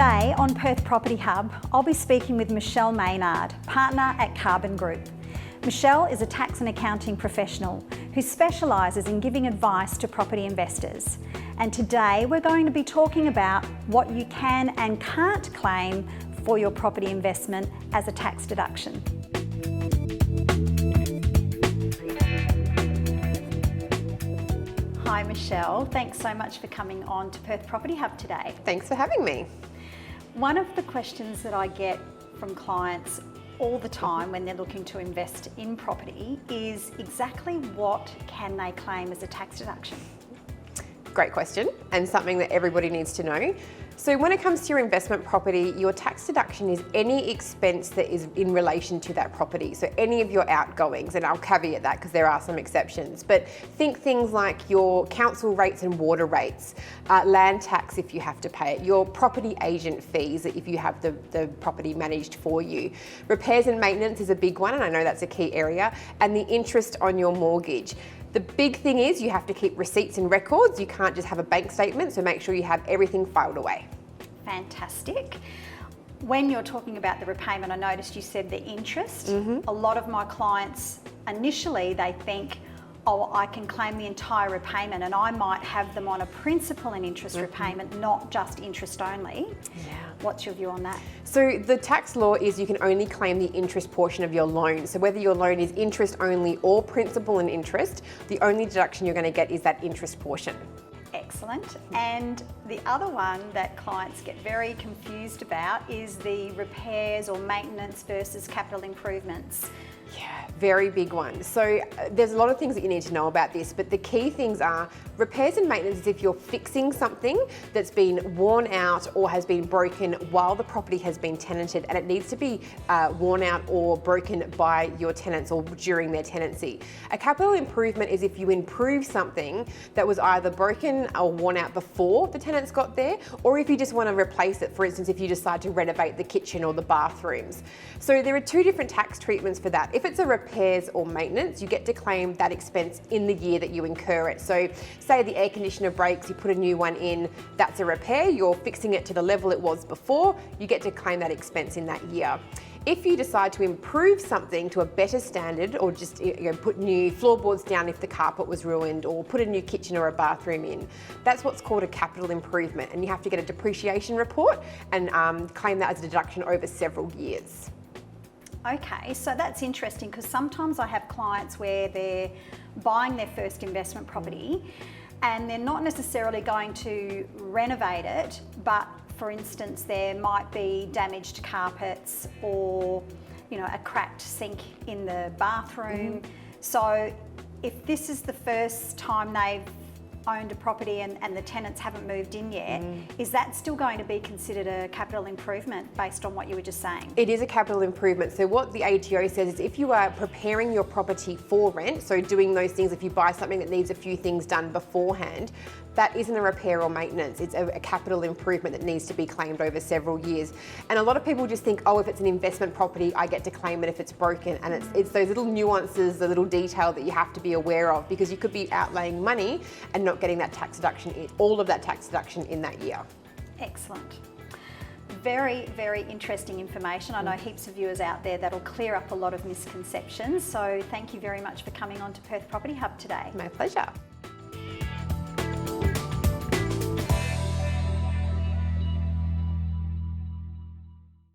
Today on Perth Property Hub, I'll be speaking with Michelle Maynard, partner at Carbon Group. Michelle is a tax and accounting professional who specialises in giving advice to property investors. And today we're going to be talking about what you can and can't claim for your property investment as a tax deduction. Hi Michelle, thanks so much for coming on to Perth Property Hub today. Thanks for having me. One of the questions that I get from clients all the time when they're looking to invest in property is exactly what can they claim as a tax deduction? Great question, and something that everybody needs to know. So when it comes to your investment property, your tax deduction is any expense that is in relation to that property. So any of your outgoings, and I'll caveat that because there are some exceptions, but think things like your council rates and water rates, land tax if you have to pay it, your property agent fees if you have the property managed for you. Repairs and maintenance is a big one, and I know that's a key area, and the interest on your mortgage. The big thing is you have to keep receipts and records. You can't just have a bank statement, so make sure you have everything filed away. Fantastic. When you're talking about the repayment, I noticed you said the interest. A lot of my clients, initially they think, oh, I can claim the entire repayment, and I might have them on a principal and interest repayment, not just interest only. Yeah. What's your view on that? So the tax law is you can only claim the interest portion of your loan. So whether your loan is interest only or principal and interest, the only deduction you're going to get is that interest portion. Excellent. And the other one that clients get very confused about is the repairs or maintenance versus capital improvements. Yeah, very big one. So there's a lot of things that you need to know about this, but the key things are repairs and maintenance is if you're fixing something that's been worn out or has been broken while the property has been tenanted, and it needs to be worn out or broken by your tenants or during their tenancy. A capital improvement is if you improve something that was either broken or worn out before the tenants got there, or if you just want to replace it. For instance, if you decide to renovate the kitchen or the bathrooms. So there are two different tax treatments for that. If it's a repairs or maintenance, you get to claim that expense in the year that you incur it. So say the air conditioner breaks, you put a new one in, that's a repair, you're fixing it to the level it was before, you get to claim that expense in that year. If you decide to improve something to a better standard, or just put new floorboards down if the carpet was ruined, or put a new kitchen or a bathroom in, that's what's called a capital improvement, and you have to get a depreciation report and claim that as a deduction over several years. Okay, so that's interesting because sometimes I have clients where they're buying their first investment property and they're not necessarily going to renovate it, but for instance, there might be damaged carpets or, a cracked sink in the bathroom. So if this is the first time they've owned a property and the tenants haven't moved in yet, is that still going to be considered a capital improvement based on what you were just saying? It is a capital improvement. So what the ATO says is if you are preparing your property for rent, so doing those things, if you buy something that needs a few things done beforehand, that isn't a repair or maintenance. It's a capital improvement that needs to be claimed over several years. And a lot of people just think, oh, if it's an investment property, I get to claim it if it's broken. And it's those little nuances, the little detail that you have to be aware of, because you could be outlaying money and not getting that tax deduction, all of that tax deduction in that year. Excellent. Very, very interesting information. I know heaps of viewers out there that'll clear up a lot of misconceptions. So thank you very much for coming on to Perth Property Hub today. My pleasure.